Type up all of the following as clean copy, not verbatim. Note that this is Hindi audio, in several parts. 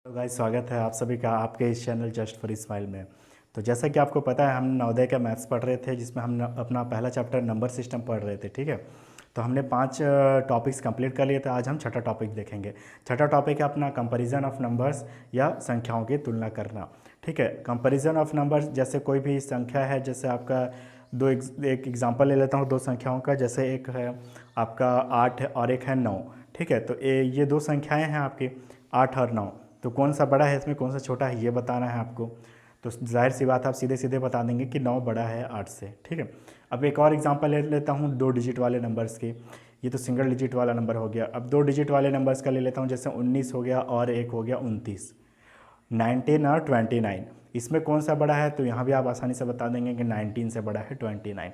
तो गाइस स्वागत है आप सभी का आपके इस चैनल जस्ट फॉर स्माइल में। तो जैसा कि आपको पता है हम नवोदय का मैथ्स पढ़ रहे थे जिसमें हम अपना पहला चैप्टर नंबर सिस्टम पढ़ रहे थे, ठीक है। तो हमने 5 टॉपिक्स कंप्लीट कर लिए थे। आज हम छठा टॉपिक देखेंगे। छठा टॉपिक है अपना कंपैरिजन ऑफ नंबर्स या संख्याओं की तुलना करना, ठीक है। कंपैरिजन ऑफ नंबर्स, जैसे कोई भी संख्या है, जैसे आपका एक एग्जांपल ले लेता हूँ दो संख्याओं का। जैसे एक है आपका 8 और एक है 9, ठीक है। तो ये दो संख्याएँ हैं आपकी 8 और 9। तो कौन सा बड़ा है इसमें, कौन सा छोटा है, ये बताना है आपको। तो जाहिर सी बात है आप सीधे सीधे बता देंगे कि 9 बड़ा है 8 से, ठीक है। अब एक और एग्जांपल ले लेता हूँ 2 डिजिट वाले नंबर्स की। ये तो सिंगल डिजिट वाला नंबर हो गया। अब 2 डिजिट वाले नंबर्स का ले लेता हूँ, जैसे 19 हो गया और एक हो गया 29। 19 और 29, इसमें कौन सा बड़ा है, तो यहाँ भी आप आसानी से बता देंगे कि 19 से बड़ा है 29,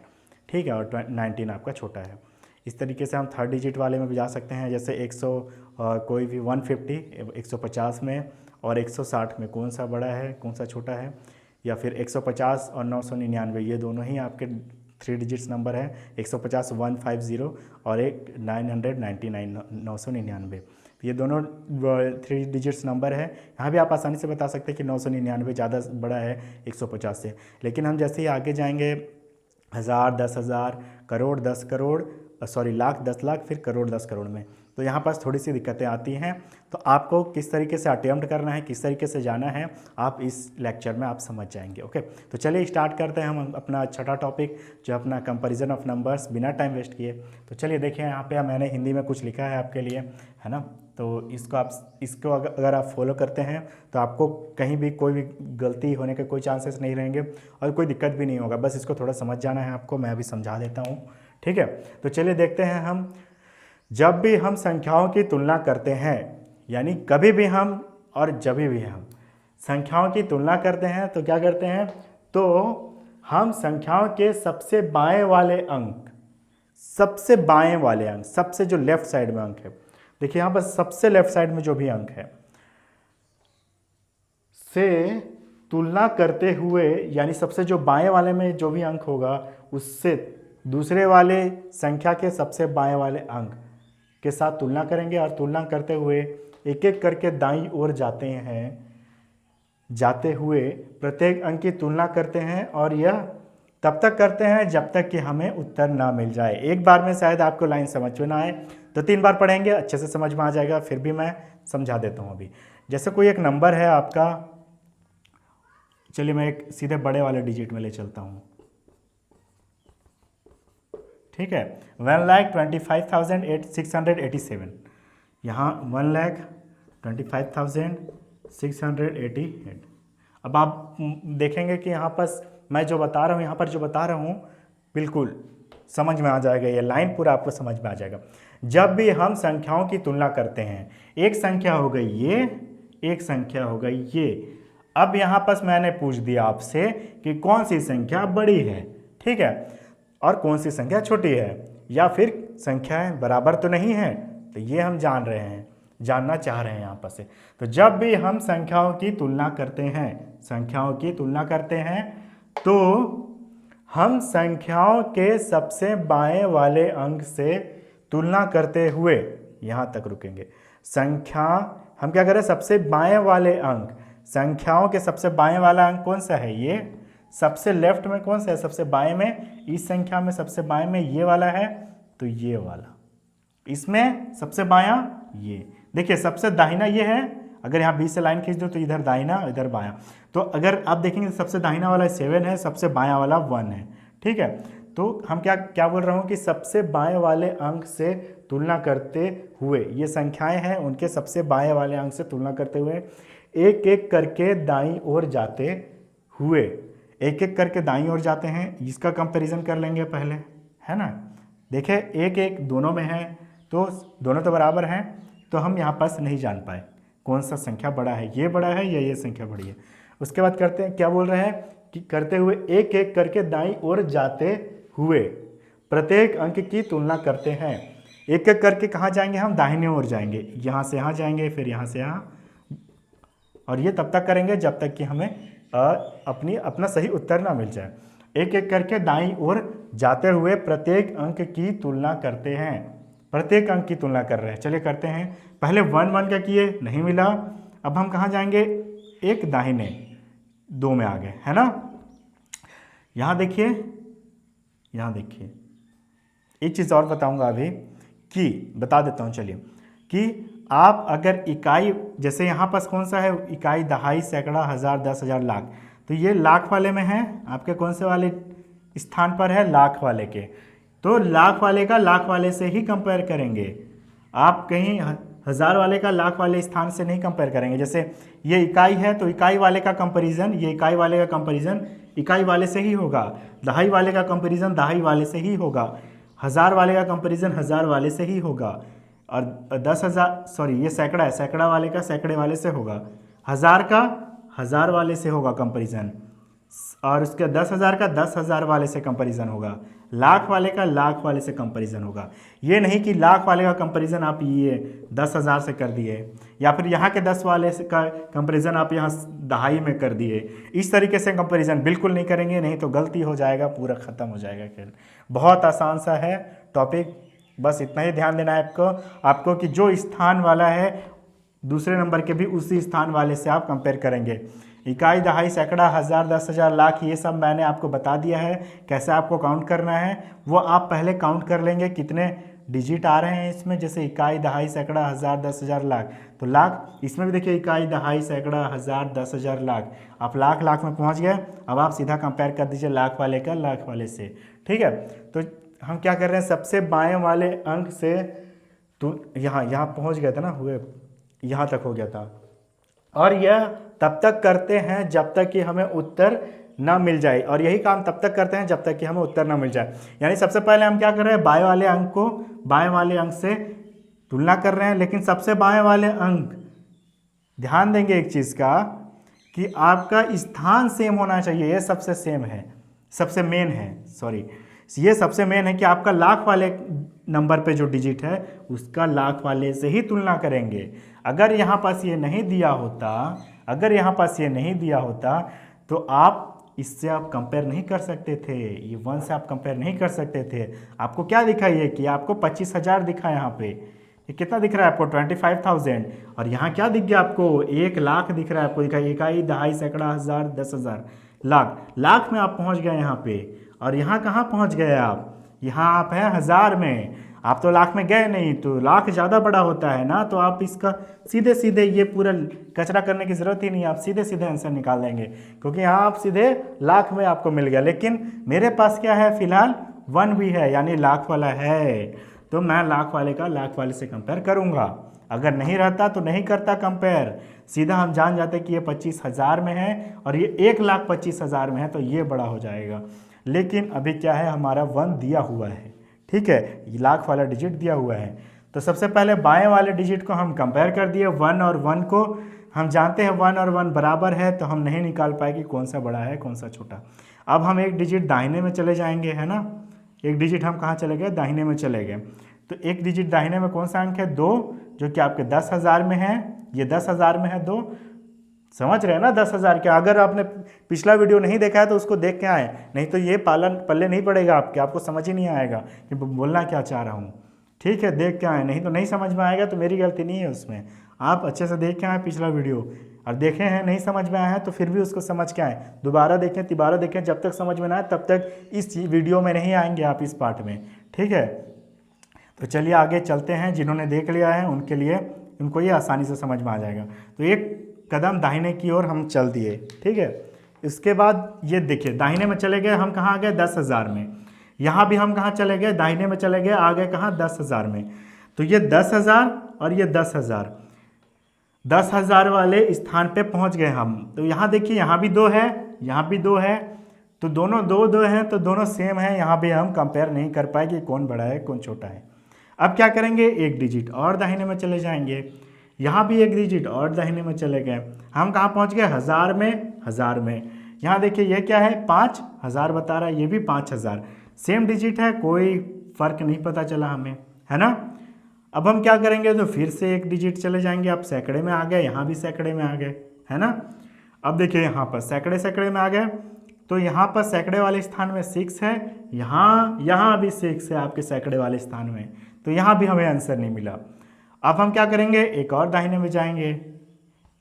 ठीक है। और 19 आपका छोटा है। इस तरीके से हम थर्ड डिजिट वाले में भी जा सकते हैं, जैसे 100 कोई भी 150 150 में और 160 में कौन सा बड़ा है कौन सा छोटा है। या फिर 150 और 999, ये दोनों ही आपके 3 डिजिट्स नंबर हैं। 150 150 और एक 999 999, ये दोनों 3 डिजिट्स नंबर है। यहाँ भी आप आसानी से बता सकते हैं कि 999 ज़्यादा बड़ा है 150 से। लेकिन हम जैसे ही आगे जाएंगे, हज़ार, 10,000, करोड़, 10 करोड़, सॉरी लाख, 10 लाख, फिर करोड़, 10 करोड़ में, तो यहाँ पास थोड़ी सी दिक्कतें आती हैं। तो आपको किस तरीके से अटेम्प्ट करना है, किस तरीके से जाना है, आप इस लेक्चर में आप समझ जाएंगे। ओके, तो चलिए स्टार्ट करते हैं हम अपना छठा टॉपिक, जो अपना कंपैरिजन ऑफ नंबर्स, बिना टाइम वेस्ट किए। तो चलिए देखिए, यहाँ पे मैंने हिंदी में कुछ लिखा है आपके लिए, है ना। तो इसको अगर आप फॉलो करते हैं तो आपको कहीं भी कोई भी गलती होने के कोई चांसेस नहीं रहेंगे और कोई दिक्कत भी नहीं होगा। बस इसको थोड़ा समझ जाना है आपको, मैं अभी समझा देता हूँ, ठीक है। तो चलिए देखते हैं हम। जब भी हम संख्याओं की तुलना करते हैं, यानी कभी भी हम और जब भी हम संख्याओं की तुलना करते हैं तो क्या करते हैं, तो हम संख्याओं के सबसे बाएं वाले अंक, सबसे बाएं वाले अंक, सबसे जो लेफ्ट साइड में अंक है, देखिए यहाँ पर सबसे लेफ्ट साइड में जो भी अंक है से तुलना करते हुए, यानी सबसे जो बाएं वाले में जो भी अंक होगा उससे दूसरे वाले संख्या के सबसे बाएं वाले अंक के साथ तुलना करेंगे। और तुलना करते हुए एक एक करके दाईं ओर जाते हुए प्रत्येक अंक की तुलना करते हैं। और यह तब तक करते हैं जब तक कि हमें उत्तर ना मिल जाए। एक बार में शायद आपको लाइन समझ में ना आए, तो 3 बार पढ़ेंगे अच्छे से समझ में आ जाएगा। फिर भी मैं समझा देता हूँ अभी। जैसे कोई एक नंबर है आपका, चलिए मैं एक सीधे बड़े वाले डिजिट में ले चलता हूँ, ठीक है। 1,25,687, यहाँ 1,25,688। अब आप देखेंगे कि यहाँ पर मैं जो बता रहा हूँ, यहाँ पर जो बता रहा हूँ बिल्कुल समझ में आ जाएगा, ये लाइन पूरा आपको समझ में आ जाएगा। जब भी हम संख्याओं की तुलना करते हैं, एक संख्या हो गई ये, एक संख्या हो गई ये। अब यहाँ पर मैंने पूछ दिया आपसे कि कौन सी संख्या बड़ी है, ठीक है, और कौन सी संख्या छोटी है, या फिर संख्याएं बराबर तो नहीं है, तो ये हम जानना चाह रहे हैं यहाँ पर से। तो जब भी हम संख्याओं की तुलना करते हैं, तो हम संख्याओं के सबसे बाएं वाले अंक से तुलना करते हुए, यहाँ तक रुकेंगे। हम क्या करें, सबसे बाएं वाले अंक, संख्याओं के सबसे बाएं वाला अंक कौन सा है, ये। सबसे लेफ्ट में कौन सा है, सबसे बाएं में, इस संख्या में सबसे बाएं में ये वाला है, तो ये वाला। इसमें सबसे बायां ये, देखिए सबसे दाहिना ये है। अगर यहाँ बीच से लाइन खींच दो तो इधर दाहिना, इधर बायां। तो अगर आप देखेंगे सबसे दाहिना वाला 7 है, सबसे बायां वाला 1 है, ठीक है। तो हम क्या बोल रहा हूँ कि सबसे बाएं वाले अंक से तुलना करते हुए, ये संख्याएं हैं, उनके सबसे बाएं वाले अंक से तुलना करते हुए एक एक करके दाईं ओर जाते हुए, एक एक करके दाईं ओर जाते हैं। इसका कंपैरिजन कर लेंगे पहले, है ना। देखें एक एक दोनों में है, तो दोनों तो बराबर हैं, तो हम यहाँ पास नहीं जान पाए कौन सा संख्या बड़ा है, ये बड़ा है या ये संख्या बड़ी है। उसके बाद करते हैं, क्या बोल रहे हैं कि करते हुए एक एक करके दाईं ओर जाते हुए प्रत्येक अंक की तुलना करते हैं। एक एक करके कहाँ जाएंगे, हम दाहिने ओर जाएंगे, यहाँ से यहाँ जाएंगे, फिर यहाँ से यहाँ, और ये तब तक करेंगे जब तक कि हमें अपना सही उत्तर ना मिल जाए। एक एक करके दाईं ओर जाते हुए प्रत्येक अंक की तुलना करते हैं, प्रत्येक अंक की तुलना कर रहे हैं। चलिए करते हैं। पहले 1 1 का किए, नहीं मिला। अब हम कहाँ जाएंगे, एक दाहिने 2 में आ गए, है ना। यहाँ देखिए, यहाँ देखिए, एक चीज़ और बताऊंगा अभी, कि बता देता हूँ चलिए, कि आप अगर इकाई, जैसे यहाँ पास कौन सा है, इकाई, दहाई, सैकड़ा, हज़ार, 10,000, लाख, तो ये लाख वाले में है, आपके कौन से वाले स्थान पर है, लाख वाले के। तो लाख वाले का लाख वाले से ही कंपेयर करेंगे, आप कहीं हज़ार वाले का लाख वाले स्थान से नहीं कंपेयर करेंगे। जैसे ये इकाई है तो इकाई वाले का कंपैरिजन, ये इकाई वाले का कंपैरिजन इकाई वाले से ही होगा, दहाई वाले का कंपैरिजन दहाई वाले से ही होगा, हज़ार वाले का कंपैरिजन हज़ार वाले से ही होगा, और 10,000, सॉरी ये सैकड़ा है, सैकड़ा वाले का सैकड़े वाले से होगा, हज़ार का हज़ार वाले से होगा कंपैरिजन, और उसके 10,000 का 10,000 वाले से कंपैरिजन होगा, लाख वाले का लाख वाले से कंपैरिजन होगा। ये नहीं कि लाख वाले का कंपैरिजन आप ये 10,000 से कर दिए, या फिर यहाँ के 10 वाले से का कंपैरिजन आप यहाँ दहाई में कर दिए। इस तरीके से कंपैरिजन बिल्कुल नहीं करेंगे, नहीं तो गलती हो जाएगा, पूरा ख़त्म हो जाएगा खेल। बहुत आसान सा है टॉपिक, बस इतना ही ध्यान देना है आपको कि जो स्थान वाला है दूसरे नंबर के भी उसी स्थान वाले से आप कंपेयर करेंगे। इकाई, दहाई, सैकड़ा, हज़ार, 10,000, लाख, ये सब मैंने आपको बता दिया है कैसे आपको काउंट करना है। वो आप पहले काउंट कर लेंगे कितने डिजिट आ रहे हैं इसमें, जैसे इकाई, दहाई, सैकड़ा, हज़ार, 10,000, लाख, तो लाख, इसमें भी देखिए इकाई, दहाई, सैकड़ा, हज़ार, 10,000, लाख, आप लाख में पहुंच गए। अब आप सीधा कंपेयर कर दीजिए लाख वाले का लाख वाले से, ठीक है। तो हम क्या कर रहे हैं, सबसे बाएँ वाले अंक से, तो यहाँ पहुँच गए थे ना, हुए यहाँ तक हो गया था, और यह तब तक करते हैं जब तक कि हमें उत्तर ना मिल जाए, और यही काम तब तक करते हैं जब तक कि हमें उत्तर ना मिल जाए। यानी सबसे पहले हम क्या कर रहे हैं, बाएं वाले अंक को बाएं वाले अंक से तुलना कर रहे हैं, लेकिन सबसे बाएं वाले अंक, ध्यान देंगे एक चीज़ का, कि आपका स्थान सेम होना चाहिए, ये सबसे सेम है, सबसे मेन है, सॉरी ये सबसे मेन है कि आपका लाख वाले नंबर पे जो डिजिट है उसका लाख वाले से ही तुलना करेंगे। अगर यहाँ पास ये नहीं दिया होता, अगर यहाँ पास ये नहीं दिया होता तो आप इससे आप कंपेयर नहीं कर सकते थे, ये 1 से आप कंपेयर नहीं कर सकते थे। आपको क्या दिखा, ये कि आपको 25,000 दिखा, यहाँ पे ये कितना दिख रहा है आपको, 25,000, और यहाँ क्या दिख गया आपको, 1 लाख दिख रहा है आपको, दिखा इकाई, दहाई, सैकड़ा, हज़ार, 10,000, लाख, लाख में आप पहुँच गए यहाँ पे। और यहाँ कहाँ पहुँच गए आप, यहाँ आप हैं हज़ार में, आप तो लाख में गए नहीं, तो लाख ज़्यादा बड़ा होता है ना, तो आप इसका सीधे सीधे ये पूरा कचरा करने की ज़रूरत ही नहीं है, आप सीधे सीधे आंसर निकाल देंगे, क्योंकि यहाँ आप सीधे लाख में आपको मिल गया। लेकिन मेरे पास क्या है, फिलहाल 1 भी है, यानी लाख वाला है, तो मैं लाख वाले का लाख वाले से कंपेयर करूँगा। अगर नहीं रहता तो नहीं करता कंपेयर, सीधा हम जान जाते कि ये 25,000 में है और ये 1,25,000 में है, तो ये बड़ा हो जाएगा। लेकिन अभी क्या है, हमारा 1 दिया हुआ है, ठीक है, ये लाख वाला डिजिट दिया हुआ है। तो सबसे पहले बाएं वाले डिजिट को हम कंपेयर कर दिए, 1 और 1 को हम जानते हैं 1 और 1 बराबर है, तो हम नहीं निकाल पाए कि कौन सा बड़ा है कौन सा छोटा। अब हम एक डिजिट दाहिने में चले जाएंगे, है ना, एक डिजिट हम कहाँ चले गए, दाहिने में चले गए। तो एक डिजिट दाहिने में कौन सा अंक है, 2, जो कि आपके 10,000 में है, ये 10,000 में है 2, समझ रहे हैं ना 10,000 क्या। अगर आपने पिछला वीडियो नहीं देखा है तो उसको देख के आए, नहीं तो ये पल्ले नहीं पड़ेगा आपको समझ ही नहीं आएगा कि बोलना क्या चाह रहा हूँ, ठीक है, देख के आए, नहीं तो नहीं समझ में आएगा, तो मेरी गलती नहीं है उसमें। आप अच्छे से देख के आए पिछला वीडियो, और देखे हैं नहीं समझ में आया है तो फिर भी उसको समझ के आए, दोबारा देखें तिबारा देखें, जब तक समझ में ना आए तब तक इस वीडियो में नहीं आएंगे आप इस पार्ट में, ठीक है। तो चलिए आगे चलते हैं, जिन्होंने देख लिया है उनके लिए, उनको ये आसानी से समझ में आ जाएगा। तो एक कदम दाहिने की ओर हम चल दिए, ठीक है। इसके बाद ये देखिए दाहिने में चले गए, हम कहाँ आ गए, 10,000 में। यहाँ भी हम कहाँ चले गए, दाहिने में चले गए, आ गए कहाँ, 10,000 में। तो ये 10,000 और ये 10,000, 10,000 वाले स्थान पे पहुँच गए हम। तो यहाँ देखिए, यहाँ भी 2 है, यहाँ भी 2 है, तो दोनों 2 हैं, तो दोनों सेम है। यहाँ भी हम कंपेयर नहीं कर पाए कि कौन बड़ा है कौन छोटा है। अब क्या करेंगे, एक डिजिट और दाहिने में चले जाएंगे, यहाँ भी एक डिजिट और दाहिने में चले गए, हम कहाँ पहुँच गए, हज़ार में। यहाँ देखिए ये क्या है, 5,000 बता रहा है, ये भी 5,000, सेम डिजिट है, कोई फ़र्क नहीं पता चला हमें, है ना। अब हम क्या करेंगे, तो फिर से एक डिजिट चले जाएंगे, आप सैकड़े में आ गए, यहाँ भी सैकड़े में आ गए, है ना। अब देखिए यहाँ पर सैकड़े में आ गए, तो यहाँ पर सैकड़े वाले स्थान में 6 है, यहाँ भी 6 है आपके सैकड़े वाले स्थान में, तो यहाँ भी हमें आंसर नहीं मिला। अब हम क्या करेंगे, एक और दाहिने में जाएंगे,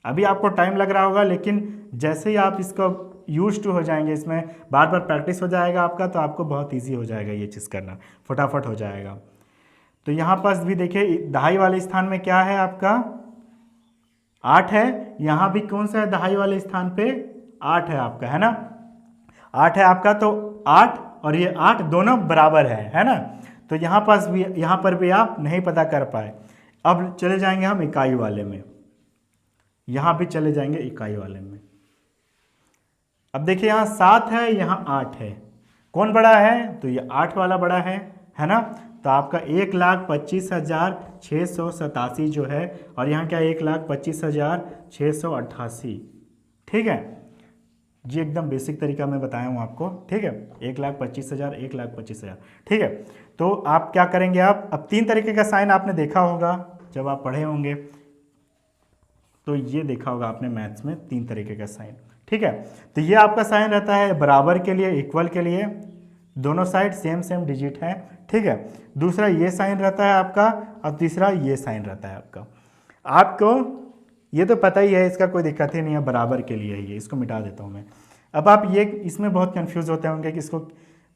अभी आपको टाइम लग रहा होगा, लेकिन जैसे ही आप इसको यूज टू हो जाएंगे, इसमें बार बार प्रैक्टिस हो जाएगा आपका, तो आपको बहुत ईजी हो जाएगा ये चीज़ करना, फटाफट हो जाएगा। तो यहाँ पास भी देखिए दहाई वाले स्थान में क्या है आपका 8 है, यहाँ भी कौन सा है दहाई वाले स्थान पे 8 है आपका, है ना, 8 है आपका। तो 8 और ये 8 दोनों बराबर है ना। तो यहाँ पास भी, यहाँ पर भी आप नहीं पता कर पाए। अब चले जाएंगे हम इकाई वाले में, यहाँ भी चले जाएंगे इकाई वाले में। अब देखिए यहाँ 7 है, यहाँ 8 है, कौन बड़ा है, तो ये 8 वाला बड़ा है ना। तो आपका 1,25,687 जो है, और यहाँ क्या 1,25,688, ठीक है। जी एकदम बेसिक तरीका मैं बताया हूँ आपको, ठीक है, 1,25,000, 1,25,000, ठीक है। तो आप क्या करेंगे, आप अब 3 तरीके का साइन आपने देखा होगा जब आप पढ़े होंगे, तो ये देखा होगा आपने मैथ्स में 3 तरीके का साइन, ठीक है। तो ये आपका साइन रहता है बराबर के लिए, इक्वल के लिए, दोनों साइड सेम सेम डिजिट है, ठीक है। दूसरा ये साइन रहता है आपका, और तीसरा ये साइन रहता है आपका। आपको ये तो पता ही है, इसका कोई दिक्कत ही नहीं है, बराबर के लिए ये, इसको मिटा देता हूँ मैं। अब आप ये इसमें बहुत कंफ्यूज होते होंगे कि इसको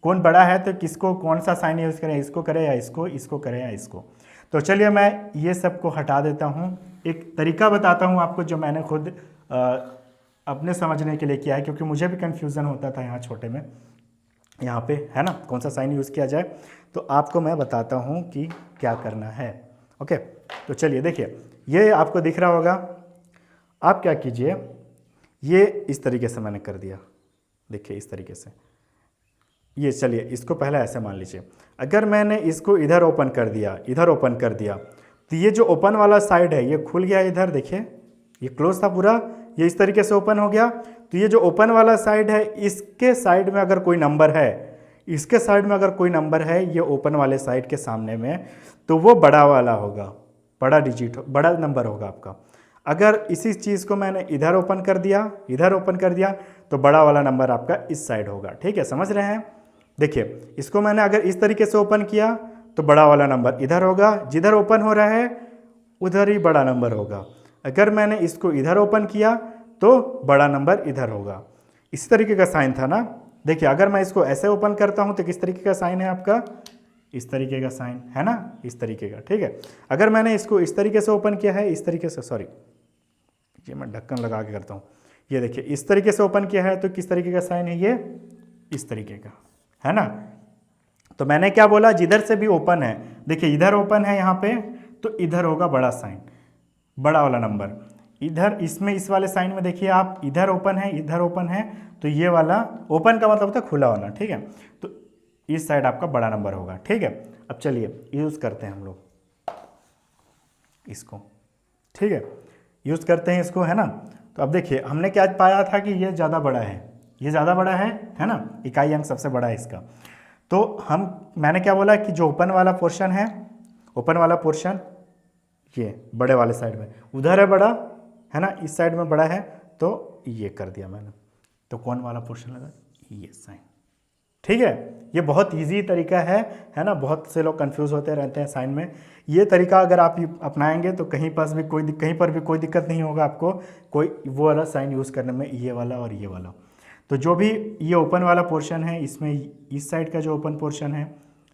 कौन बड़ा है, तो किसको कौन सा साइन यूज़ करें, इसको करें या इसको, इसको करें या इसको। तो चलिए मैं ये सबको हटा देता हूँ, एक तरीका बताता हूँ आपको जो मैंने खुद अपने समझने के लिए किया है, क्योंकि मुझे भी कन्फ्यूज़न होता था यहाँ छोटे में, यहाँ पे, है ना, कौन सा साइन यूज़ किया जाए। तो आपको मैं बताता हूँ कि क्या करना है। ओके, तो चलिए देखिए, ये आपको दिख रहा होगा। आप क्या कीजिए, ये इस तरीके से मैंने कर दिया, देखिए इस तरीके से। ये चलिए इसको पहले ऐसे मान लीजिए, अगर मैंने इसको इधर ओपन कर दिया, इधर ओपन कर दिया, तो ये जो ओपन वाला साइड है ये खुल गया इधर, देखिए ये क्लोज था पूरा, ये इस तरीके से ओपन हो गया। तो ये जो ओपन वाला साइड है, इसके साइड में अगर कोई नंबर है, इसके साइड में अगर कोई नंबर है ये ओपन वाले साइड के सामने में, तो वो बड़ा वाला होगा, बड़ा डिजिट, बड़ा नंबर होगा आपका। अगर इसी चीज़ को मैंने इधर ओपन कर दिया, इधर ओपन कर दिया, तो बड़ा वाला नंबर आपका इस साइड होगा, ठीक है, समझ रहे हैं। देखिए इसको मैंने अगर इस तरीके से ओपन किया तो बड़ा वाला नंबर इधर होगा, जिधर ओपन हो रहा है उधर ही बड़ा नंबर होगा। अगर मैंने इसको इधर ओपन किया तो बड़ा नंबर इधर होगा। इसी तरीके का साइन था ना। देखिए अगर मैं इसको ऐसे ओपन करता हूँ तो किस तरीके का साइन है आपका, इस तरीके का साइन है ना, इस तरीके का, ठीक है। अगर मैंने इसको इस तरीके से ओपन किया है, इस तरीके से, सॉरी ये मैं ढक्कन लगा के करता हूँ, ये देखिए इस तरीके से ओपन किया है, तो किस तरीके का साइन है ये, इस तरीके का, है ना। तो मैंने क्या बोला, जिधर से भी ओपन है, देखिए इधर ओपन है यहाँ पे, तो इधर होगा बड़ा साइन, बड़ा वाला नंबर। इधर इसमें इस वाले साइन में देखिए आप, इधर ओपन है, इधर ओपन है, तो ये वाला ओपन का मतलब होता है खुला होना, ठीक है। तो इस साइड आपका बड़ा नंबर होगा, ठीक है। अब चलिए यूज़ करते हैं हम लोग इसको, ठीक है, यूज़ करते हैं इसको, है ना। तो अब देखिए हमने क्या पाया था कि ये ज़्यादा बड़ा है, ये ज़्यादा बड़ा है ना, इकाई अंक सबसे बड़ा है इसका। तो मैंने क्या बोला कि जो ओपन वाला पोर्शन है, ओपन वाला पोर्शन ये बड़े वाले साइड में उधर है बड़ा, है ना, इस साइड में बड़ा है, तो ये कर दिया मैंने। तो कौन वाला पोर्शन लगा, ये साइन, ठीक है। ये बहुत इजी तरीका है ना। बहुत से लोग कंफ्यूज होते रहते हैं साइन में। ये तरीका अगर आप अपनाएंगे तो कहीं पर भी कोई दिक्कत नहीं होगा आपको, कोई वो वाला साइन यूज़ करने में, ये वाला और ये वाला। तो जो भी ये ओपन वाला पोर्शन है, इसमें इस साइड का जो ओपन पोर्शन है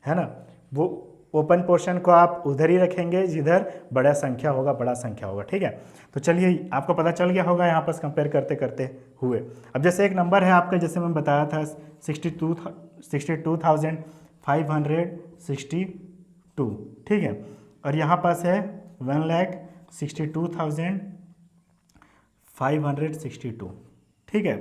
ना, वो ओपन पोर्शन को आप उधर ही रखेंगे जिधर बड़ा संख्या होगा, ठीक है। तो चलिए आपको पता चल गया होगा यहाँ पर कंपेयर करते करते हुए। अब जैसे एक नंबर है आपका, जैसे मैं बताया था 62,562, ठीक है, और यहाँ पास है 1,62,562, ठीक है।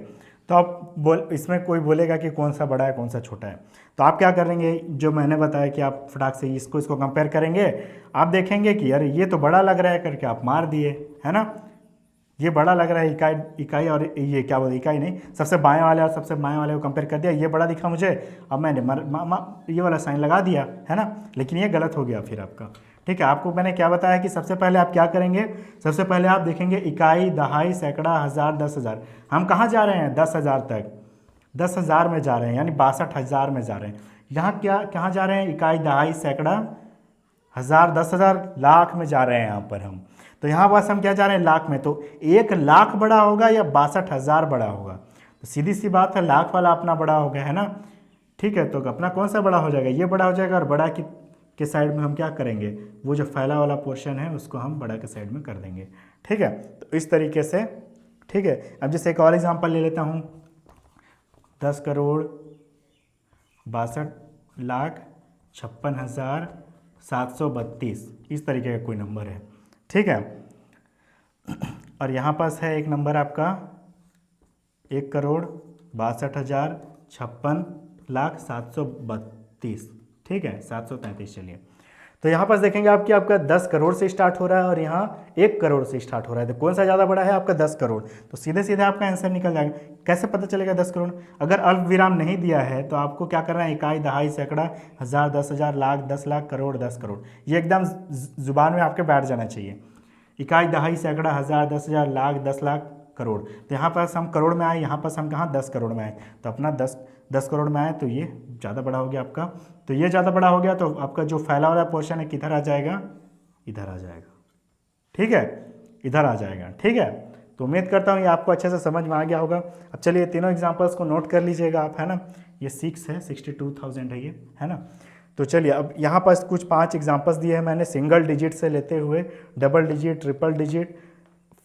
तो आप इसमें कोई बोलेगा कि कौन सा बड़ा है कौन सा छोटा है, तो आप क्या करेंगे, जो मैंने बताया कि आप फटाक से इसको कंपेयर करेंगे। आप देखेंगे कि अरे ये तो बड़ा लग रहा है करके आप मार दिए, है ना, ये बड़ा लग रहा है, इकाई और ये क्या बोलते, इकाई नहीं, सबसे बाएं वाले और सबसे बाएं वाले को कंपेयर कर दिया, ये बड़ा दिखा मुझे, अब मैंने ये वाला साइन लगा दिया, है ना। लेकिन ये गलत हो गया फिर आपका, ठीक है। आपको मैंने क्या बताया कि सबसे पहले आप क्या करेंगे, सबसे पहले आप देखेंगे इकाई, दहाई, सैकड़ा, हज़ार, 10,000। हम कहाँ जा रहे हैं, 10,000 तक, 10,000 में जा रहे हैं, यानी 62,000 में जा रहे हैं। यहाँ कहाँ जा रहे हैं, इकाई, दहाई, सैकड़ा, हज़ार, 10,000, लाख में जा रहे हैं यहाँ पर हम। तो यहाँ पास हम क्या जा रहे हैं लाख में, तो 1 लाख बड़ा होगा या 62,000 बड़ा होगा, तो सीधी सी बात है लाख वाला अपना बड़ा हो गया है ना। ठीक है, तो अपना कौन सा बड़ा हो जाएगा, ये बड़ा हो जाएगा, और बड़ा के साइड में हम क्या करेंगे, वो जो फैला वाला पोर्शन है उसको हम बड़ा के साइड में कर देंगे। ठीक है, तो इस तरीके से। ठीक है, अब जैसे एक और एग्जांपल ले लेता हूँ, 10,62,56,732, इस तरीके का कोई नंबर है। ठीक है, और यहाँ पास है एक नंबर आपका 1,62,56,732। ठीक है, 733 चलिए। तो यहाँ पर देखेंगे आपकी आपका 10 करोड़ से स्टार्ट हो रहा है और यहाँ 1 करोड़ से स्टार्ट हो रहा है, तो कौन सा ज़्यादा बड़ा है आपका 10 करोड़। तो सीधे सीधे आपका आंसर निकल जाएगा। कैसे पता चलेगा 10 करोड़, अगर अल्प विराम नहीं दिया है तो आपको क्या करना है, इकाई, दहाई, सैकड़ा, हज़ार, 10,000, लाख, 10 लाख, करोड़, 10 करोड़, ये एकदम जुबान में आपके बैठ जाना चाहिए। इकाई, दहाई, सैकड़ा, हज़ार, 10,000, लाख, 10 लाख, करोड़। तो यहाँ पास हम करोड़ में आए, यहाँ पास हम कहाँ 10 करोड़ में आए, तो अपना 10 करोड़ में आए, तो ये ज़्यादा बड़ा हो गया आपका। तो ये ज़्यादा बड़ा हो गया, तो आपका जो फैला वाला पोर्शन है किधर आ जाएगा, इधर आ जाएगा। ठीक है, इधर आ जाएगा। ठीक है, तो उम्मीद करता हूँ ये आपको अच्छे से समझ में आ गया होगा। अब चलिए तीनों एग्जांपल्स को नोट कर लीजिएगा आप, है ना। ये 6 है, 62,000 है ये, है ना। तो चलिए अब यहाँ पर कुछ 5 एग्जांपल्स दिए हैं मैंने, सिंगल डिजिट से लेते हुए double digit, triple digit,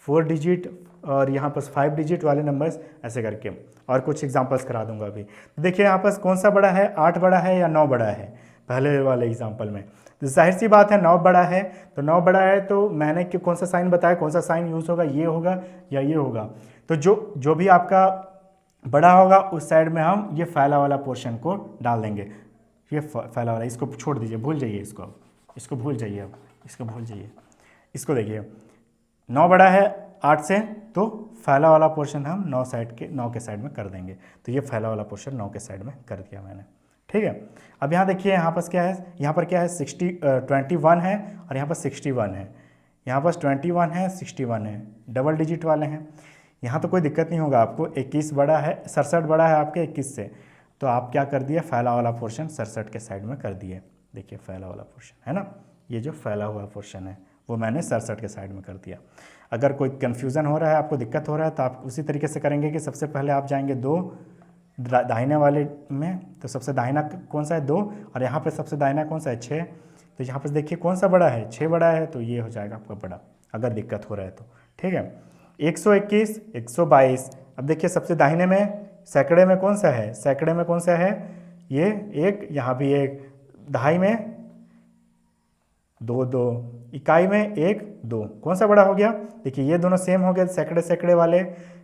4 digit और यहाँ पर 5 डिजिट वाले नंबर्स, ऐसे करके और कुछ एग्जांपल्स करा दूंगा अभी। तो देखिए यहाँ पर कौन सा बड़ा है, 8 बड़ा है या 9 बड़ा है, पहले वाले एग्जांपल में। तो जाहिर सी बात है 9 बड़ा है, तो 9 बड़ा है तो मैंने कि कौन सा साइन बताया, कौन सा साइन यूज़ होगा, ये होगा या ये होगा। तो जो भी आपका बड़ा होगा उस साइड में हम ये फैला वाला पोर्शन को डाल देंगे। ये फैला वाला, इसको छोड़ दीजिए, भूल जाइए इसको, अब इसको भूल जाइए, अब इसको भूल जाइए। इसको देखिए 9 बड़ा है 8 से, तो फैला वाला पोर्शन हम 9 के साइड में कर देंगे। तो ये फैला वाला पोर्शन 9 के साइड में कर दिया मैंने। ठीक है, अब यहाँ देखिए यहाँ पर क्या है, यहाँ पर क्या है 21 है और यहाँ पर 61 है, यहाँ पर 21 है, 61 है, डबल डिजिट वाले हैं। यहाँ तो कोई दिक्कत नहीं होगा आपको। 21 बड़ा है, 67 बड़ा है आपके 21 से, तो आप क्या कर दिए, फैला वाला पोर्शन 67 के साइड में कर दिए। देखिए फैला वाला पोर्शन है ना, ये जो फैला हुआ पोर्शन है वो मैंने 67 के साइड में कर दिया। अगर कोई कन्फ्यूज़न हो रहा है, आपको दिक्कत हो रहा है, तो आप उसी तरीके से करेंगे कि सबसे पहले आप जाएंगे 2 दाहिने वाले में, तो सबसे दाहिना कौन सा है 2, और यहाँ पे सबसे दाहिना कौन सा है 6। तो यहाँ पर देखिए कौन सा बड़ा है, 6 बड़ा है, तो ये हो जाएगा आपका बड़ा, अगर दिक्कत हो रहा है तो। ठीक है, 121, 122। अब देखिए सबसे दाहिने में सैकड़े में कौन सा है, सैकड़े में कौन सा है, ये 1, यहाँ भी 1, दहाई में 2, 2, इकाई में 1, 2, कौन सा बड़ा हो गया। देखिए ये दोनों सेम हो गए, सैकड़े सैकड़े वाले,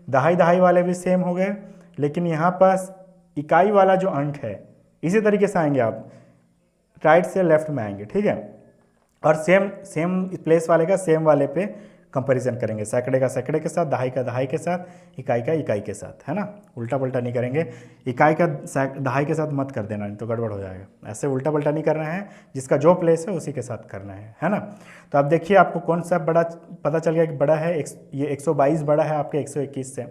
दहाई दहाई वाले भी सेम हो गए, लेकिन यहाँ पास इकाई वाला जो अंक है, इसी तरीके से आएंगे आप, राइट से लेफ्ट में आएंगे। ठीक है, और सेम प्लेस वाले का सेम वाले पे कंपैरिजन करेंगे, सैकड़े का सैकड़े के साथ, दहाई का दहाई के साथ, इकाई का इकाई के साथ, है ना। उल्टा पल्टा नहीं करेंगे, इकाई का दहाई के साथ मत कर देना, नहीं तो गड़बड़ हो जाएगा। ऐसे उल्टा पल्टा नहीं करना है, जिसका जो प्लेस है उसी के साथ करना है ना। तो अब देखिए आपको कौन सा बड़ा पता चल गया कि बड़ा है, ये 122 बड़ा है आपके 121 से।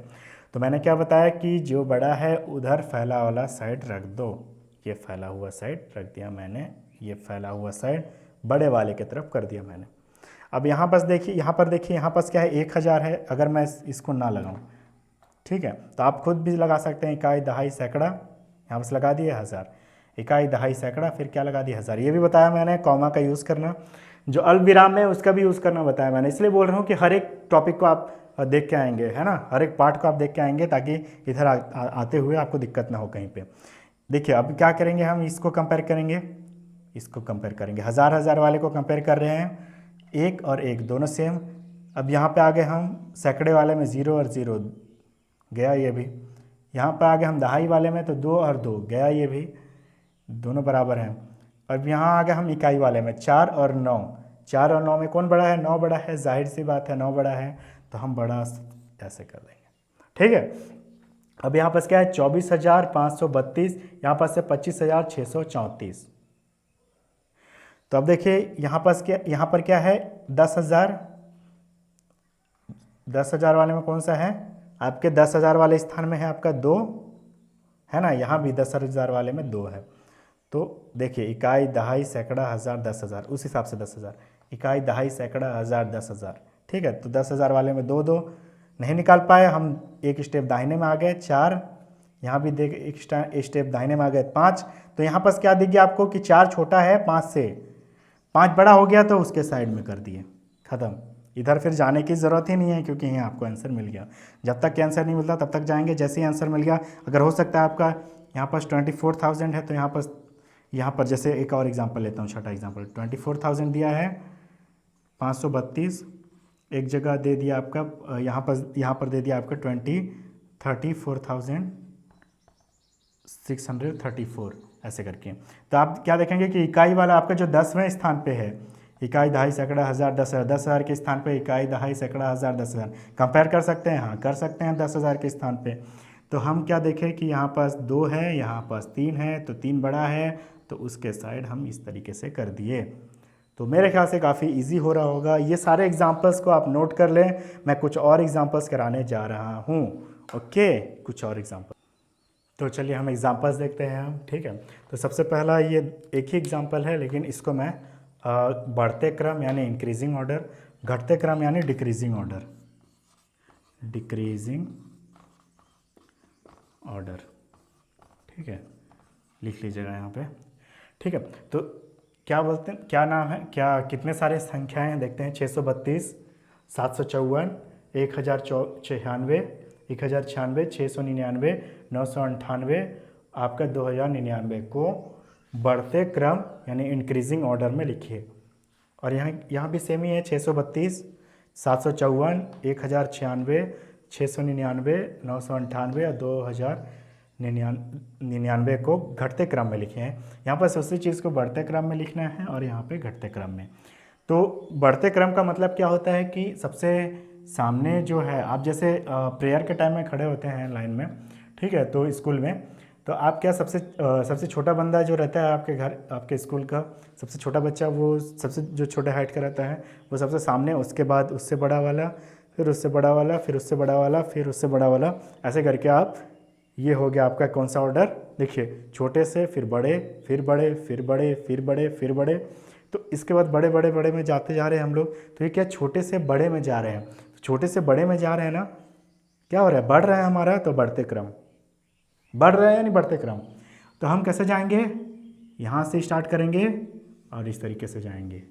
तो मैंने क्या बताया कि जो बड़ा है उधर फैला वाला साइड रख दो, ये फैला हुआ साइड रख दिया मैंने, ये फैला हुआ साइड बड़े वाले की तरफ कर दिया मैंने। अब यहाँ पर देखिए, यहाँ पर क्या है 1000 है, अगर मैं इसको ना लगाऊं, ठीक है, तो आप खुद भी लगा सकते हैं, इकाई दहाई सैकड़ा, यहाँ पर लगा दिए 1000, इकाई दहाई सैकड़ा, फिर क्या लगा दिया 1000। ये भी बताया मैंने कॉमा का यूज़ करना, जो अल्प विराम है उसका भी यूज़ करना बताया मैंने। इसलिए बोल रहा हूँ कि हर एक टॉपिक को आप देख के आएंगे, है ना, हर एक पार्ट को आप देख के आएंगे, ताकि इधर आते हुए आपको दिक्कत ना हो कहीं पे। देखिए अब क्या करेंगे, हम इसको कंपेयर करेंगे, इसको कंपेयर करेंगे, 1000 वाले को कंपेयर कर रहे हैं, 1 और 1 दोनों सेम। अब यहाँ पे आ गए हम सैकड़े वाले में 0 और 0 गया, ये भी। यहाँ पे आ गए हम दहाई वाले में, तो 2 और 2 गया, ये भी, दोनों बराबर हैं। अब यहाँ आ गए हम इकाई वाले में, 4 और 9, 4 और 9 में कौन बड़ा है, 9 बड़ा है, जाहिर सी बात है 9 बड़ा है, तो हम बड़ा ऐसे कर देंगे। ठीक है, अब यहाँ पर क्या है 24,532, यहाँ पर से 25,634। तो अब देखिए यहाँ पर क्या है 10,000 वाले में कौन सा है आपके, 10,000 वाले स्थान में है आपका 2, है ना, यहाँ भी 10,000 वाले में 2 है। तो देखिए इकाई दहाई सैकड़ा हज़ार 10,000, उस हिसाब से 10,000, इकाई दहाई सैकड़ा हज़ार 10,000, ठीक है। तो 10,000 वाले में 2 2 नहीं निकाल पाए, हम एक स्टेप दाहिने में आ गए 4, यहाँ भी देख एक स्टेप दाहिने में आ गए 5। तो यहाँ पर क्या दिख गया आपको कि 4 छोटा है 5 से, 5 बड़ा हो गया तो उसके साइड में कर दिए, ख़त्म। इधर फिर जाने की ज़रूरत ही नहीं है क्योंकि यहाँ आपको आंसर मिल गया। जब तक कि आंसर नहीं मिलता तब तक जाएंगे, जैसे ही आंसर मिल गया, अगर हो सकता है आपका यहाँ पास 24,000 है तो यहाँ पर जैसे एक और एग्जांपल लेता हूँ, छठा एग्जांपल, 24,000 दिया है, 532 एक जगह दे दिया आपका, यहाँ पर दे दिया आपका 34,634 ऐसे करके। तो आप क्या देखेंगे कि इकाई वाला आपका जो 10वें स्थान पे है, इकाई, दहाई, सैकड़ा, हज़ार, 10,000, 10,000 के स्थान पे इकाई, दहाई, सैकड़ा, हज़ार, 10,000 कंपेयर कर सकते हैं, हाँ कर सकते हैं 10,000 के स्थान पे। तो हम क्या देखें कि यहाँ पास 2 है, यहाँ पास 3 है, तो 3 बड़ा है तो उसके साइड हम इस तरीके से कर दिए। तो मेरे ख्याल से काफ़ी इजी हो रहा होगा। ये सारे एग्जांपल्स को आप नोट कर लें, मैं कुछ और एग्जांपल्स कराने जा रहा हूँ। ओके, कुछ और एग्जांपल। तो चलिए हम एग्जांपल्स देखते हैं हम, ठीक है। तो सबसे पहला ये एक ही एग्जांपल है, लेकिन इसको मैं बढ़ते क्रम यानी इंक्रीजिंग ऑर्डर, घटते क्रम यानी डिक्रीजिंग ऑर्डर, ठीक है, लिख लीजिएगा यहाँ पे, ठीक है। तो क्या बोलते हैं, क्या नाम है, क्या कितने सारे संख्याएं हैं देखते हैं, 632, 754, 1096, 1096, 699, 998, आपका 2099 को बढ़ते क्रम यानी इंक्रीजिंग ऑर्डर में लिखिए। और यहाँ भी सेम ही है, 632, 754, 1096, 699, 998 और 2099 को घटते क्रम में लिखे हैं। यहाँ पर उसी चीज़ को बढ़ते क्रम में लिखना है और यहाँ पे घटते क्रम में। तो बढ़ते क्रम का मतलब क्या होता है कि सबसे सामने जो है, आप जैसे प्रेयर के टाइम में खड़े होते हैं लाइन में, ठीक है, तो स्कूल में, तो आप क्या सबसे छोटा बंदा जो रहता है आपके घर, आपके स्कूल का सबसे छोटा बच्चा, वो सबसे जो छोटा हाइट का रहता है वो सबसे सामने, उसके बाद उससे बड़ा वाला, फिर उससे बड़ा वाला, फिर उससे बड़ा वाला, फिर उससे बड़ा वाला, ऐसे करके आप, ये हो गया आपका कौन सा ऑर्डर, देखिए, छोटे से फिर बड़े, फिर बड़े, फिर बड़े, फिर बड़े, फिर बड़े। तो इसके बाद बड़े बड़े बड़े में जाते जा रहे हैं हम लोग। तो ये क्या, छोटे से बड़े में जा रहे हैं, छोटे से बड़े में जा रहे हैं ना, क्या हो रहा है, बढ़ रहा है हमारा, तो बढ़ते क्रम, बढ़ रहा है यानी बढ़ते क्रम। तो हम कैसे जाएंगे, यहाँ से स्टार्ट करेंगे और इस तरीके से जाएंगे।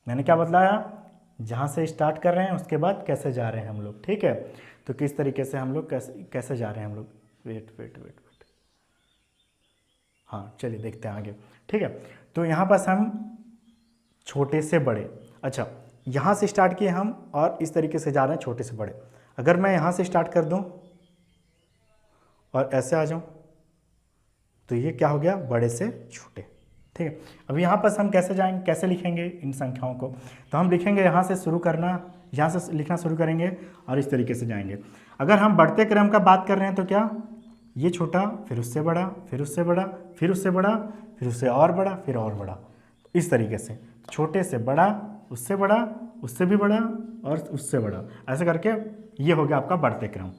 मैंने क्या बतलाया, जहाँ से स्टार्ट कर रहे हैं उसके बाद कैसे जा रहे हैं हम लोग, ठीक है। तो किस तरीके से हम लोग कैसे जा रहे हैं हम लोग, वेट, हाँ चलिए देखते हैं आगे, ठीक है। तो यहाँ पास हम छोटे से बड़े, अच्छा यहाँ से स्टार्ट किए हम और इस तरीके से जा रहे हैं छोटे से बड़े। अगर मैं यहाँ से स्टार्ट कर दूँ और ऐसे आ जाऊँ तो ये क्या हो गया, बड़े से छोटे, ठीक है। अब यहाँ पर हम कैसे जाएंगे, कैसे लिखेंगे इन संख्याओं को, तो हम लिखेंगे यहाँ से शुरू करना, यहाँ से लिखना शुरू करेंगे और इस तरीके से जाएंगे। अगर हम बढ़ते क्रम का बात कर रहे हैं तो क्या, ये छोटा, फिर उससे बड़ा, फिर उससे बड़ा, फिर उससे बड़ा, फिर उससे और बड़ा, फिर और बड़ा, इस तरीके से छोटे से बड़ा, उससे बड़ा, उससे भी बड़ा और उससे बड़ा, ऐसे करके ये हो गया आपका बढ़ते क्रम,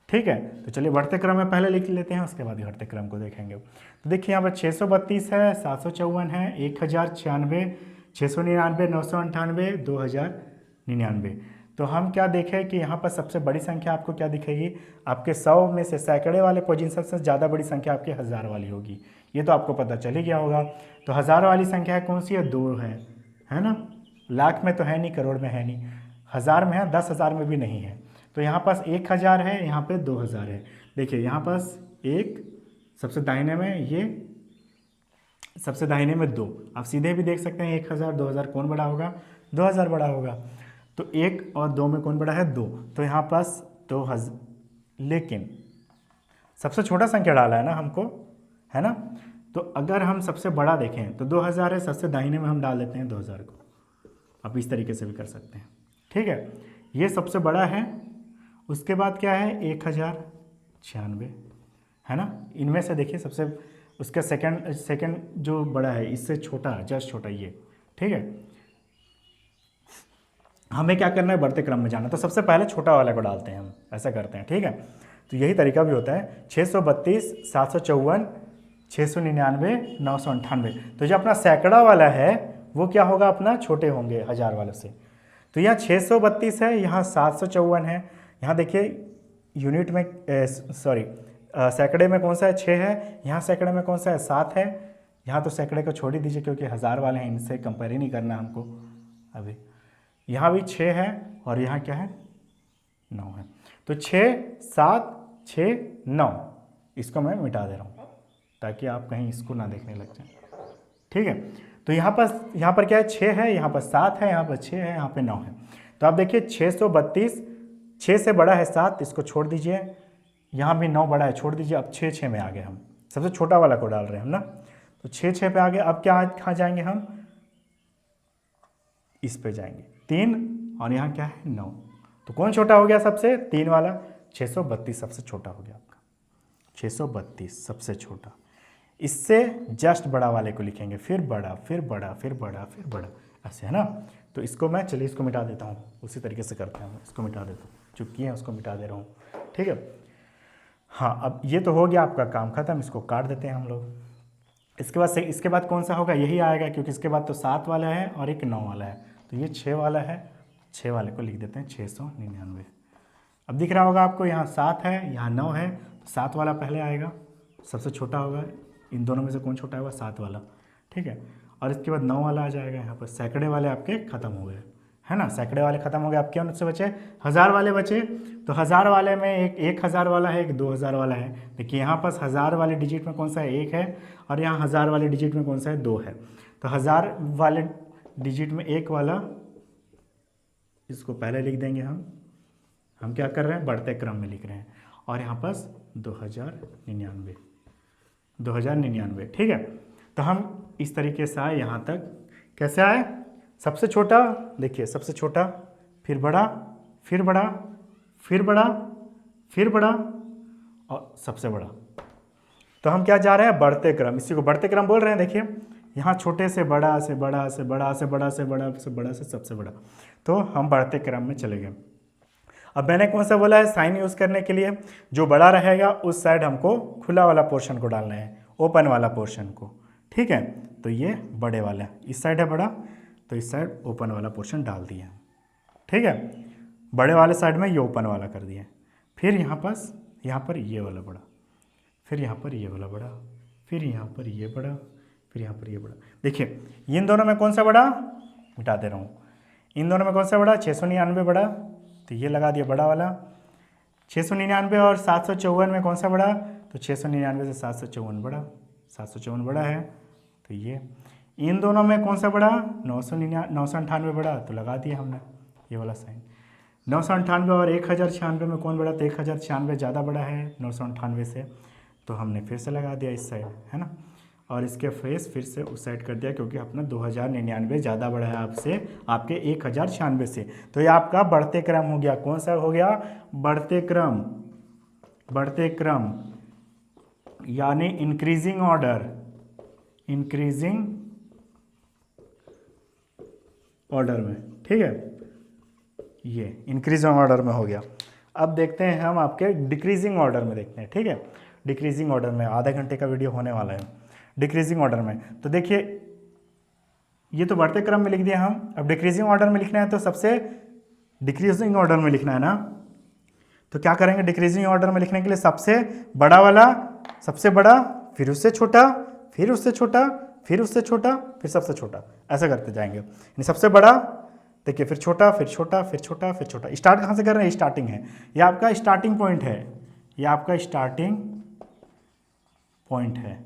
ठीक है। तो चलिए बढ़ते क्रम में पहले लिख लेते हैं, उसके बाद घटते क्रम को देखेंगे। तो देखिए यहाँ पर 632 है, 754 है, 1096, 699, 998, 2099। तो हम क्या देखें कि यहाँ पर सबसे बड़ी संख्या आपको क्या दिखेगी, आपके 100 में से सैकड़े वाले पोजीशन से ज़्यादा बड़ी संख्या आपकी 1000 वाली होगी, ये तो आपको पता चल ही गया होगा। तो 1000 वाली संख्या कौन सी है, 2 है ना, लाख में तो है नहीं, करोड़ में है नहीं, 1000 में है, 10,000 में भी नहीं है। तो यहाँ पास 1000 है, यहाँ पे 2000 है। देखिए यहाँ पास एक, सबसे दाहिने में ये, सबसे दाहिने में 2, आप सीधे भी देख सकते हैं 1000 2000 कौन बड़ा होगा, 2000 बड़ा होगा। तो 1 और 2 में कौन बड़ा है, 2, तो यहाँ पास 2000, लेकिन सबसे छोटा संख्या डाला है ना हमको, है ना। तो अगर हम सबसे बड़ा देखें तो 2000 है, सबसे दाहिने में हम डाल देते हैं 2000 को, आप इस तरीके से भी कर सकते हैं, ठीक है। ये सबसे बड़ा है, उसके बाद क्या है 1096, है ना। इनमें से देखिए सबसे, उसका सेकंड जो बड़ा है इससे छोटा, जस्ट छोटा ये, ठीक है। हमें क्या करना है, बढ़ते क्रम में जाना, तो सबसे पहले छोटा वाला को डालते हैं हम, ऐसा करते हैं, ठीक है। तो यही तरीका भी होता है, 632, 754, 699, 998। तो जो अपना सैकड़ा वाला है वो क्या होगा, अपना छोटे होंगे 1000 वालों से, तो यहाँ 632 है, यहाँ 754 है। यहाँ देखिए यूनिट में सैकड़े में कौन सा है, 6 है। यहाँ सैकड़े में कौन सा है, 7 है। यहाँ तो सैकड़े को छोड़ ही दीजिए क्योंकि हज़ार वाले हैं, इनसे कंपेयर ही नहीं करना हमको अभी। यहाँ भी 6 है और यहाँ क्या है, 9 है। तो 6 7 6 9, इसको मैं मिटा दे रहा हूँ ताकि आप कहीं इसको ना देखने लग जाए, ठीक है। तो यहाँ पर क्या है, 6 है, यहाँ पर 7 है, यहाँ पर 6 है, यहाँ पे 9 है। तो आप देखिए 632, 6 से बड़ा है 7, इसको छोड़ दीजिए। यहाँ भी 9 बड़ा है, छोड़ दीजिए। अब 6 6 में आ गए हम, सबसे छोटा वाला को डाल रहे हैं हम ना। तो 6 6 पे आ गए। अब कहाँ जाएंगे हम, इस पे जाएंगे 3, और यहाँ क्या है 9। तो कौन छोटा हो गया सबसे, 3 वाला। 632 सबसे छोटा हो गया आपका, 632 सबसे छोटा। इससे जस्ट बड़ा वाले को लिखेंगे, फिर बड़ा, फिर बड़ा, फिर बड़ा, फिर बड़ा, ऐसे है ना। तो इसको मैं, चलिए इसको मिटा देता हूँ, उसी तरीके से करते हैं। इसको मिटा देता हूँ, जो किए हैं उसको मिटा दे रहा हूँ, ठीक है। हाँ, अब ये तो हो गया आपका काम खत्म, इसको काट देते हैं हम लोग। इसके बाद कौन सा होगा, यही आएगा क्योंकि इसके बाद तो 7 वाला है और एक 9 वाला है। तो ये 6 वाला है, 6 वाले को लिख देते हैं 699। अब दिख रहा होगा आपको, यहाँ 7 है, यहाँ 9 है। तो 7 वाला पहले आएगा, सबसे छोटा होगा। इन दोनों में से कौन छोटा होगा, 7 वाला, ठीक है। और इसके बाद 9 वाला आ जाएगा। यहाँ पर सैकड़े वाले आपके ख़त्म हो गए, है ना। सैकड़े वाले ख़त्म हो गए, आपके उनसे बचे हज़ार वाले बचे। तो हज़ार वाले में एक 1000 वाला है, एक 2000 वाला है। देखिए यहाँ पास 1000 वाले डिजिट में कौन सा है, 1 है, और यहाँ 1000 वाले डिजिट में कौन सा है, 2 है। तो 1000 वाले डिजिट में 1 वाला, इसको पहले लिख देंगे हम क्या कर रहे हैं, बढ़ते क्रम में लिख रहे हैं। और यहाँ पास 2099, ठीक है। तो हम इस तरीके से आए यहाँ तक। कैसे आए, सबसे छोटा, देखिए सबसे छोटा, फिर बड़ा, फिर बड़ा, फिर बड़ा, फिर बड़ा, और सबसे बड़ा। तो हम क्या जा रहे हैं, बढ़ते क्रम, इसी को बढ़ते क्रम बोल रहे हैं। देखिए यहाँ छोटे से बड़ा, से बड़ा, से बड़ा, से बड़ा, से बड़ा, से बड़ा, से सबसे बड़ा। तो हम बढ़ते क्रम में चले गए। अब मैंने कौन सा बोला है, साइन यूज़ करने के लिए जो बड़ा रहेगा उस साइड हमको खुला वाला पोर्शन को डालना है, ओपन वाला पोर्शन को, ठीक है। तो ये बड़े वाला, इस साइड है बड़ा, तो इस साइड ओपन वाला पोर्शन डाल दिया, ठीक है। बड़े वाले साइड में ये ओपन वाला कर दिया। फिर यहाँ पर ये वाला बड़ा, फिर यहाँ पर ये वाला बड़ा, फिर यहाँ पर ये बड़ा, फिर यहाँ पर ये बड़ा। देखिए इन दोनों में कौन सा बड़ा, मिटा दे रहा हूँ। इन दोनों में कौन सा बड़ा, 699 बड़ा, तो ये लगा दिया बड़ा वाला। 699 और 754 में कौन सा बड़ा, तो 699 से 754 बड़ा, 754 बड़ा है। तो ये इन दोनों में कौन सा बड़ा, 998 बड़ा, तो लगा दिया हमने ये वाला साइन। 998 और 1096 में कौन बड़ा, तो 1096 ज़्यादा बड़ा है 998 से, तो हमने फिर से लगा दिया इस साइड, है ना। और इसके फेस फिर से उस साइड कर दिया क्योंकि अपना 2099 ज़्यादा बड़ा है आपसे, आपके 1096 से। तो ये आपका बढ़ते क्रम हो गया। कौन सा हो गया, बढ़ते क्रम, बढ़ते क्रम यानी इंक्रीजिंग ऑर्डर, इंक्रीजिंग ऑर्डर में, ठीक है। ये इंक्रीजिंग ऑर्डर में हो गया। अब देखते हैं हम आपके डिक्रीजिंग ऑर्डर में, देखते हैं, ठीक है। डिक्रीजिंग ऑर्डर में आधे घंटे का वीडियो होने वाला है। डिक्रीजिंग ऑर्डर में तो देखिए ये तो बढ़ते क्रम में लिख दिया हम। अब डिक्रीजिंग ऑर्डर में लिखना है तो सबसे डिक्रीजिंग ऑर्डर में लिखना है ना। तो क्या करेंगे, डिक्रीजिंग ऑर्डर में लिखने के लिए सबसे बड़ा वाला, सबसे बड़ा, फिर उससे छोटा, फिर उससे छोटा, फिर उससे छोटा, फिर सबसे छोटा, ऐसा करते जाएंगे। यानी सबसे बड़ा, देखिए फिर छोटा, फिर छोटा, फिर छोटा, फिर छोटा। स्टार्ट कहाँ से कर रहे हैं, स्टार्टिंग है, ये आपका स्टार्टिंग पॉइंट है, ये आपका स्टार्टिंग पॉइंट है।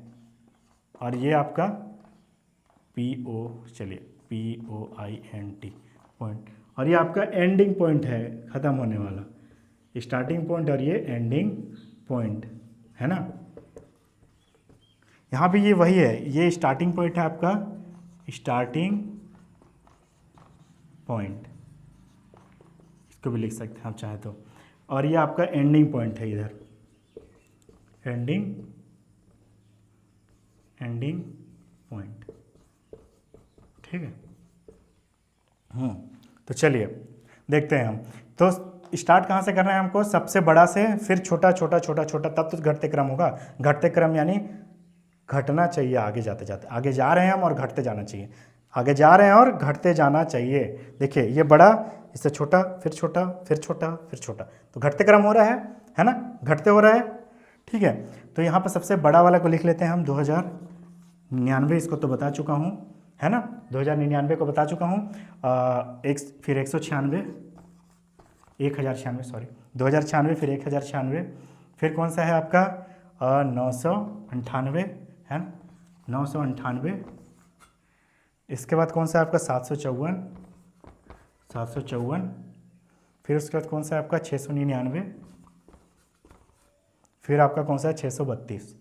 और ये आपका POINT पॉइंट, और ये आपका एंडिंग पॉइंट है, ख़त्म होने वाला। स्टार्टिंग पॉइंट और ये एंडिंग पॉइंट है ना। यहाँ भी ये वही है, ये स्टार्टिंग पॉइंट है आपका, स्टार्टिंग पॉइंट, इसको भी लिख सकते हैं आप चाहे तो। और ये आपका एंडिंग पॉइंट है, इधर एंडिंग पॉइंट, ठीक है। तो चलिए देखते हैं हम। तो स्टार्ट कहाँ से करना है हमको, सबसे बड़ा से, फिर छोटा छोटा छोटा छोटा, तब तो घटते क्रम होगा। घटते क्रम यानी घटना चाहिए आगे जाते जाते, आगे जा रहे हैं हम और घटते जाना चाहिए, आगे जा रहे हैं और घटते जाना चाहिए। देखिए ये बड़ा, इससे छोटा, फिर छोटा, फिर छोटा, फिर छोटा, तो घटते क्रम हो रहा है ना, घटते हो रहा है। ठीक है, तो यहाँ पर सबसे बड़ा वाला को लिख लेते हैं हम 2099, इसको तो बता चुका हूँ, है ना, 2099 को बता चुका हूँ। फिर 196, 1096, सॉरी 2096, फिर 1096, फिर कौन सा है आपका 998, है ना, 998, इसके बाद कौन सा है आपका 754, 754, फिर उसके बाद कौन सा है आपका 699, फिर आपका कौन सा है 632।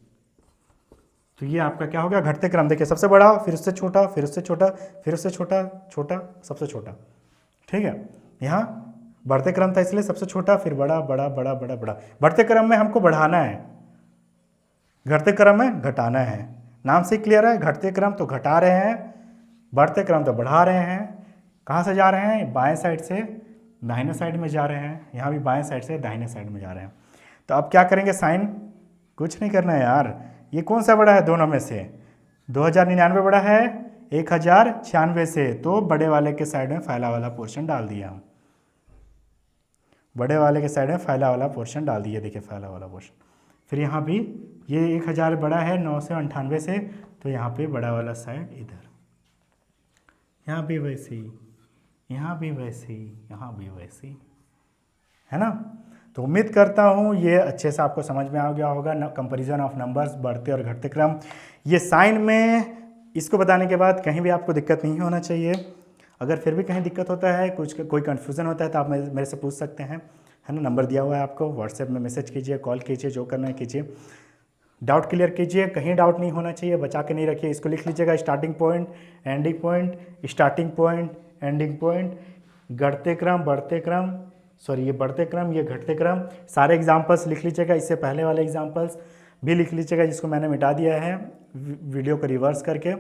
तो ये आपका क्या हो गया, घटते क्रम। देखिए सबसे बड़ा, फिर उससे छोटा, फिर उससे छोटा, फिर उससे छोटा, छोटा, सबसे छोटा। ठीक है, यहाँ बढ़ते क्रम था इसलिए सबसे छोटा, फिर बड़ा, बड़ा, बड़ा, बड़ा, बड़ा। बढ़ते क्रम में हमको बढ़ाना है, घटते क्रम में घटाना है। नाम से क्लियर है, घटते क्रम तो घटा रहे हैं, बढ़ते क्रम तो बढ़ा रहे हैं। कहाँ से जा रहे हैं, बाएं साइड से दाहिने साइड में जा रहे हैं, यहाँ भी बाएं साइड से दाहिने साइड में जा रहे हैं। तो अब क्या करेंगे, साइन कुछ नहीं करना है यार। ये कौन सा बड़ा है दोनों में से, 2099 बड़ा है 1096 से, तो बड़े वाले के साइड में फैला वाला पोर्शन डाल दिया हम, बड़े वाले के साइड में फैला वाला पोर्शन डाल दिया। देखिए फैला वाला पोर्शन, फिर यहाँ भी ये 1000 बड़ा है 998 से, तो यहाँ पे बड़ा वाला साइड इधर, यहाँ भी वैसे ही, यहाँ भी वैसे ही, यहाँ भी वैसे ही, है ना। तो उम्मीद करता हूँ ये अच्छे से आपको समझ में आ गया होगा, कंपैरिजन ऑफ नंबर्स, बढ़ते और घटते क्रम। ये साइन में इसको बताने के बाद कहीं भी आपको दिक्कत नहीं होना चाहिए। अगर फिर भी कहीं दिक्कत होता है, कोई कन्फ्यूज़न होता है, तो आप मेरे से पूछ सकते हैं, है ना। नंबर दिया हुआ है आपको, व्हाट्सएप में मैसेज कीजिए, कॉल कीजिए, जो करना है कीजिए, डाउट क्लियर कीजिए। कहीं डाउट नहीं होना चाहिए, बचा के नहीं रखिए। इसको लिख लीजिएगा, starting point, ending point, starting point, ending point, घटते क्रम, बढ़ते क्रम, सॉरी ये बढ़ते क्रम, ये घटते क्रम। सारे एग्जाम्पल्स लिख लीजिएगा, इससे पहले वाले एग्जाम्पल्स भी लिख लीजिएगा, जिसको मैंने मिटा दिया है वीडियो को रिवर्स करके,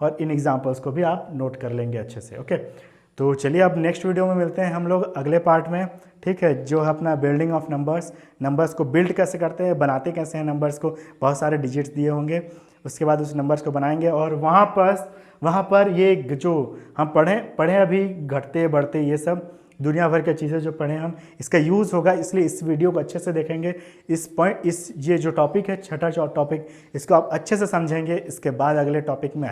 और इन एग्जाम्पल्स को भी आप नोट कर लेंगे अच्छे से। ओके, तो चलिए अब नेक्स्ट वीडियो में मिलते हैं हम लोग अगले पार्ट में। ठीक है, जो है अपना बिल्डिंग ऑफ नंबर्स, नंबर्स को बिल्ड कैसे करते हैं, बनाते कैसे हैं नंबर्स को, बहुत सारे डिजिट्स दिए होंगे, उसके बाद उस नंबर्स को बनाएंगे। और वहाँ पर ये जो हम पढ़ें अभी घटते बढ़ते ये सब दुनिया भर की चीज़ें जो पढ़ें हम, इसका यूज़ होगा, इसलिए इस वीडियो को अच्छे से देखेंगे। ये जो टॉपिक है, छठा जो टॉपिक, इसको आप अच्छे से समझेंगे, इसके बाद अगले टॉपिक में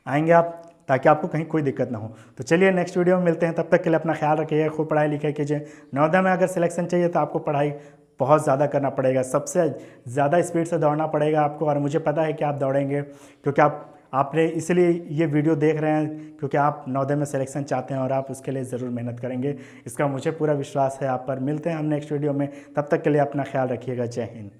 आएंगे आप, ताकि आपको कहीं कोई दिक्कत ना हो। तो चलिए नेक्स्ट वीडियो में मिलते हैं, तब तक के लिए अपना ख्याल रखिएगा, खूब पढ़ाई लिखाई कीजिए। नवोदय में अगर सिलेक्शन चाहिए तो आपको पढ़ाई बहुत ज़्यादा करना पड़ेगा, सबसे ज़्यादा स्पीड से दौड़ना पड़ेगा आपको, और मुझे पता है कि आप दौड़ेंगे, क्योंकि आपने इसलिए ये वीडियो देख रहे हैं, क्योंकि आप नवोदय में सिलेक्शन चाहते हैं और आप उसके लिए ज़रूर मेहनत करेंगे। इसका मुझे पूरा विश्वास है आप पर। मिलते हैं हम नेक्स्ट वीडियो में, तब तक के लिए अपना ख्याल रखिएगा। जय हिंद।